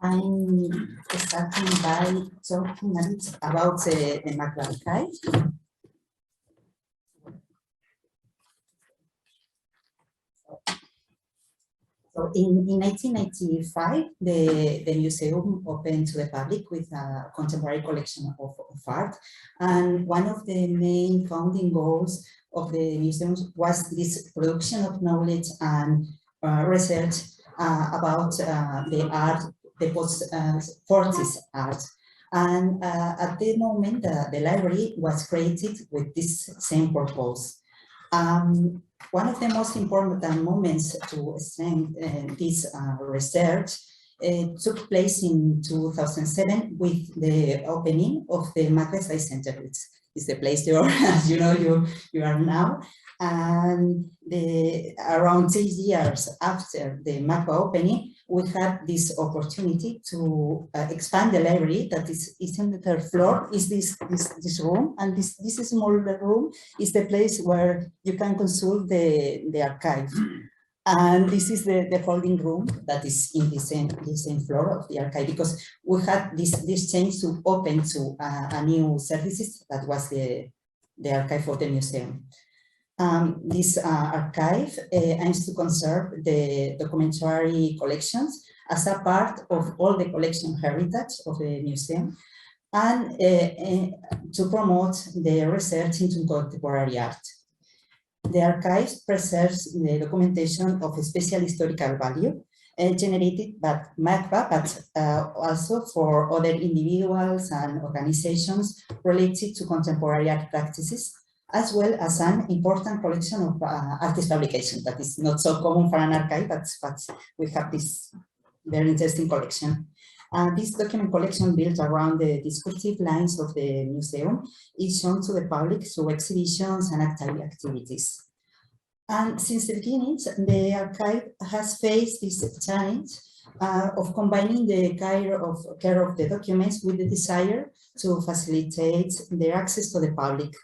I'm starting by talking a bit about the MACBA archive. So in 1995, the museum opened to the public with a contemporary collection of art. And one of the main founding goals of the museum was this production of knowledge and research about the art, the post-40s art. And at the moment, the library was created with this same purpose. One of the most important moments to strengthen this research took place in 2007 with the opening of the MACBA Center, which is the place as you know you are now. And around 6 years after the MACBA opening, we had this opportunity to expand the library that is on the third floor, is this room, and this smaller room is the place where you can consult the archive. And this is the holding room that is in the same floor of the archive, because we had this change to open to a new services that was the archive of the museum. This archive aims to conserve the documentary collections as a part of all the collection heritage of the museum, and to promote the research into contemporary art. The archive preserves the documentation of a special historical value generated by MACBA, but also for other individuals and organizations related to contemporary art practices, as well as an important collection of artist publications that is not so common for an archive, but we have this very interesting collection. This document collection built around the discursive lines of the museum is shown to the public through exhibitions and activities. And since the beginning, the archive has faced this challenge of combining the care of the documents with the desire to facilitate their access to the public.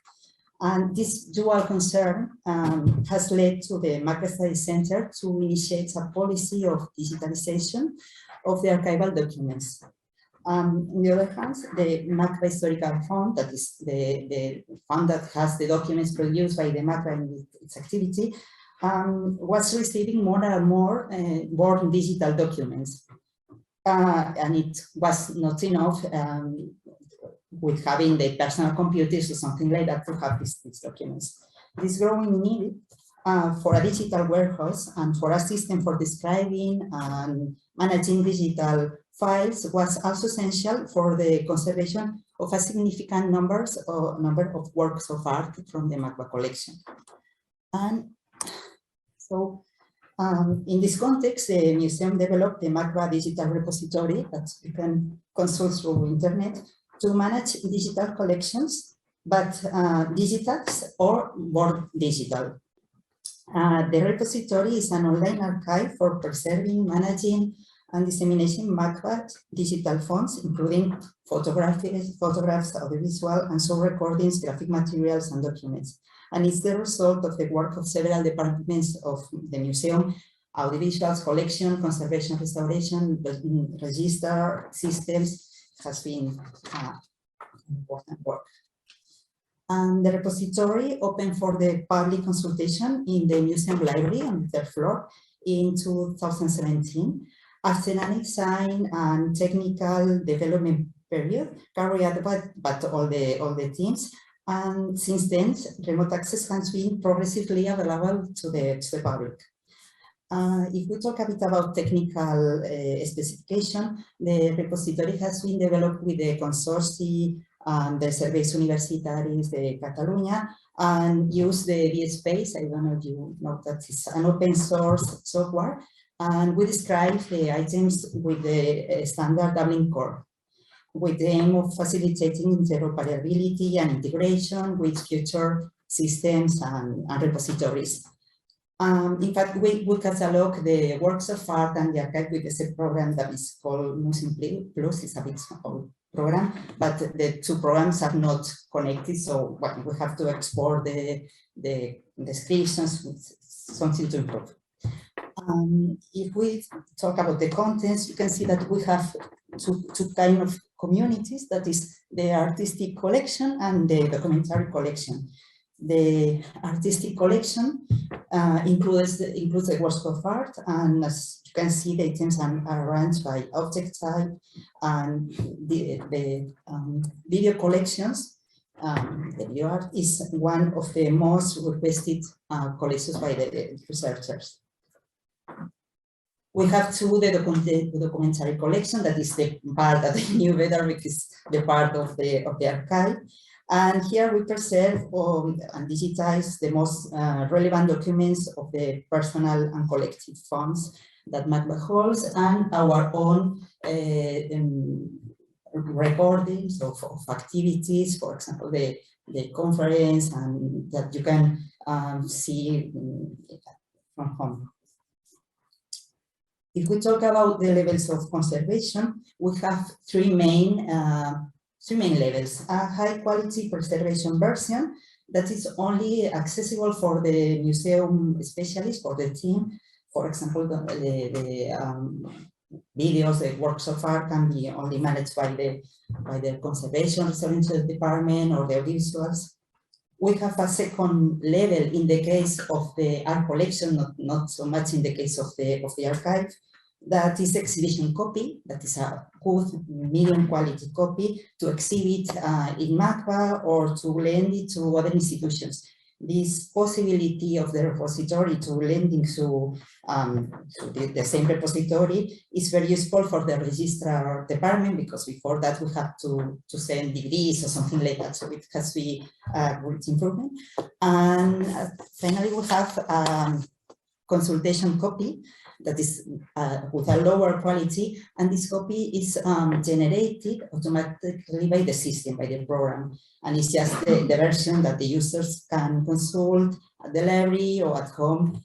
And this dual concern has led to the MACBA Study Center to initiate a policy of digitalization of the archival documents. On the other hand, the MACBA Historical Fund, that is the fund that has the documents produced by the MACBA in its activity, was receiving more and more born digital documents. And it was not enough with having the personal computers or something like that to have these documents. This growing need for a digital warehouse and for a system for describing and managing digital files was also essential for the conservation of a significant number of works of art from the MACBA collection. And so in this context, the museum developed the MACBA digital repository that you can consult through internet to manage digital collections, but digital or born digital. The repository is an online archive for preserving, managing, and disseminating MACBA digital fonts, including photographs, audiovisual, and sound recordings, graphic materials, and documents. And it's the result of the work of several departments of the museum: audiovisuals, collection, conservation, restoration, register, systems. Has been important work. And the repository opened for the public consultation in the museum library on the third floor in 2017, after an design and technical development period carried out by all the teams. And since then, remote access has been progressively available to the public. If we talk a bit about technical specification, the repository has been developed with the consortium and the Serveis Universitaris de Catalunya, and use the VSpace. I don't know if you know that it's an open source software, and we describe the items with the standard Dublin core, with the aim of facilitating interoperability and integration with future systems and repositories. In fact, we catalog the works of art and the archive with a set program that is called Museum Plus. It's a big small program, but the two programs are not connected, so we have to export the descriptions with something to improve. If we talk about the contents, you can see that we have two kind of communities, that is the artistic collection and the documentary collection. The artistic collection includes the works of art, and as you can see, the items are arranged by object type, and the video collections. The video art is one of the most requested collections by the researchers. We have too the documentary collection, that is the part that I knew better because the part of the archive. And here we preserve and digitize the most relevant documents of the personal and collective funds that MACBA holds, and our own recordings of activities, for example, the conference, and that you can see from home. If we talk about the levels of conservation, we have three main levels. A high quality preservation version that is only accessible for the museum specialists, for the team. For example, the videos, the works of art can be only managed by the conservation research department or the visuals. We have a second level in the case of the art collection, not so much in the case of the archive. That is exhibition copy, that is a good medium quality copy to exhibit in MACBA or to lend it to other institutions. This possibility of the repository to lending to the same repository is very useful for the registrar department, because before that we have to send DVDs or something like that, so it has to be a great improvement. And finally we have consultation copy that is with a lower quality, and this copy is generated automatically by the system, by the program, and it's just the version that the users can consult at the library or at home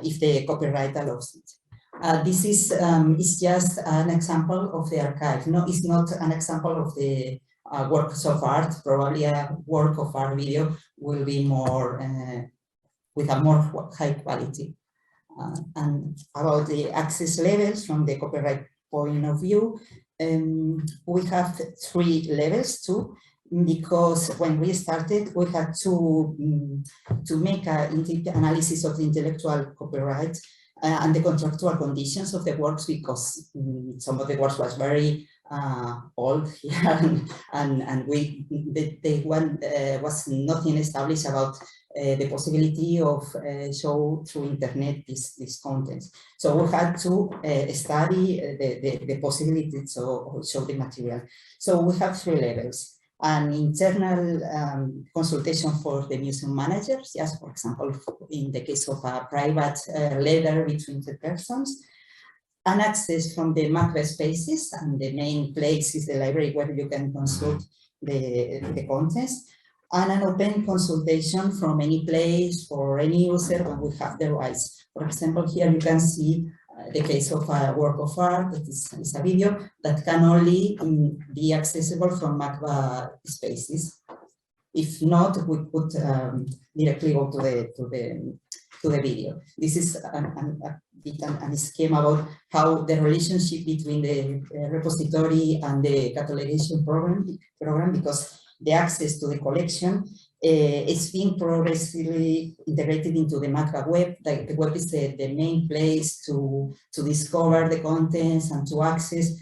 if the copyright allows it. This is just an example of the archive. No, it's not an example of the works of art. Probably a work of art video will be more with a more high quality. And about the access levels from the copyright point of view, we have three levels too, because when we started, we had to make an analysis of the intellectual copyright and the contractual conditions of the works, because some of the works was very old here, and the one was nothing established about the possibility of show through internet these contents. So we had to study the possibilities of show the material. So we have three levels: an internal consultation for the museum managers, just for example, in the case of a private letter between the persons, an access from the MACBA spaces, and the main place is the library where you can consult the contents, and an open consultation from any place for any user when we have the rights. For example, here you can see the case of a work of art that is a video that can only be accessible from MACBA spaces. If not, we could directly go to the video. This is a scheme about how the relationship between the repository and the catalogation program, because the access to the collection is being progressively integrated into the MACBA web. The web is the main place to discover the contents and to access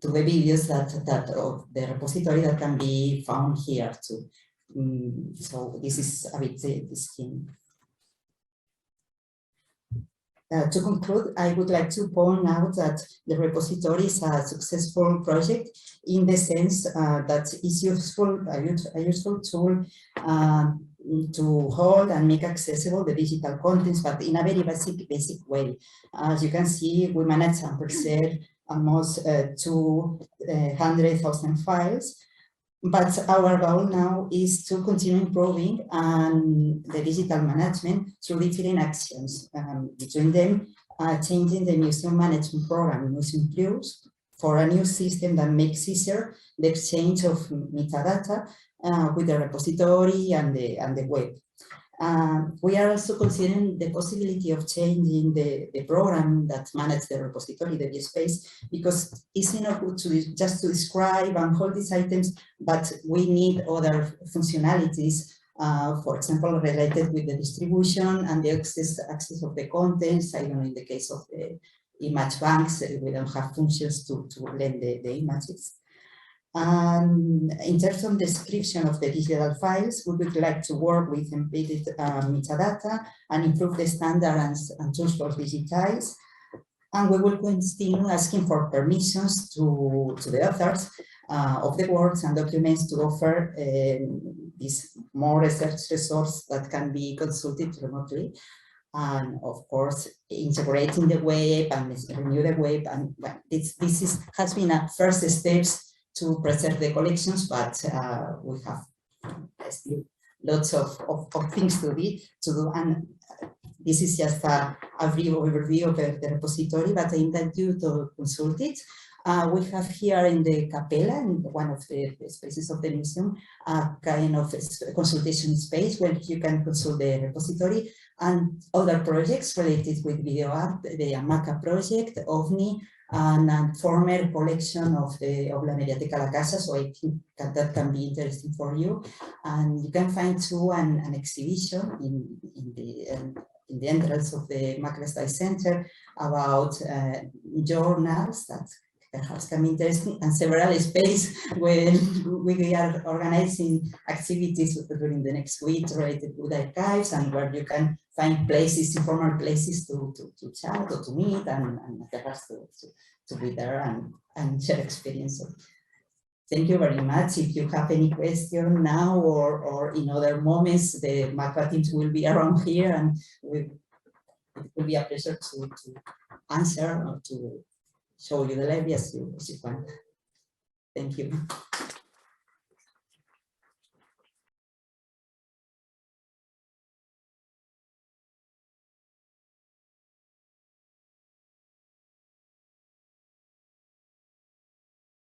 to the videos that of the repository that can be found here too. So this is a bit the scheme. To conclude, I would like to point out that the repository is a successful project in the sense that it's a useful tool to hold and make accessible the digital contents, but in a very basic way. As you can see, we managed to preserve almost 200,000 files. But our goal now is to continue improving the digital management through different actions. Between them, changing the museum management program, Museum Plus, for a new system that makes easier the exchange of metadata with the repository and the web. We are also considering the possibility of changing the program that manages the repository, the space, because it's not good to just to describe and hold these items, but we need other functionalities, for example, related with the distribution and the access of the contents. I don't know, in the case of the image banks, we don't have functions to lend the images. And in terms of description of the digital files, we would like to work with embedded metadata and improve the standards and tools for digitize. And we will continue asking for permissions to the authors of the works and documents to offer this more research resource that can be consulted remotely. And of course, integrating the web and renew the web. And well, this has been a first steps to preserve the collections, but we have still lots of things to do. And this is just a brief overview of the repository, but I invite you to consult it. We have here in the Capella, in one of the spaces of the museum, a kind of consultation space where you can consult the repository and other projects related with video art, the MACBA project, OVNI, and a former collection of La Mediateca La Casa, so I think that can be interesting for you. And you can find too an exhibition in the entrance of the MACBA Study Center about journals that perhaps can be interesting, and several spaces where we are organizing activities during the next week related with archives, and where you can find places, informal places to chat or to meet, and perhaps to be there and share experience. So thank you very much. If you have any question now or in other moments, the MACBA teams will be around here, and it will be a pleasure to answer or to show you the library as you want. Thank you.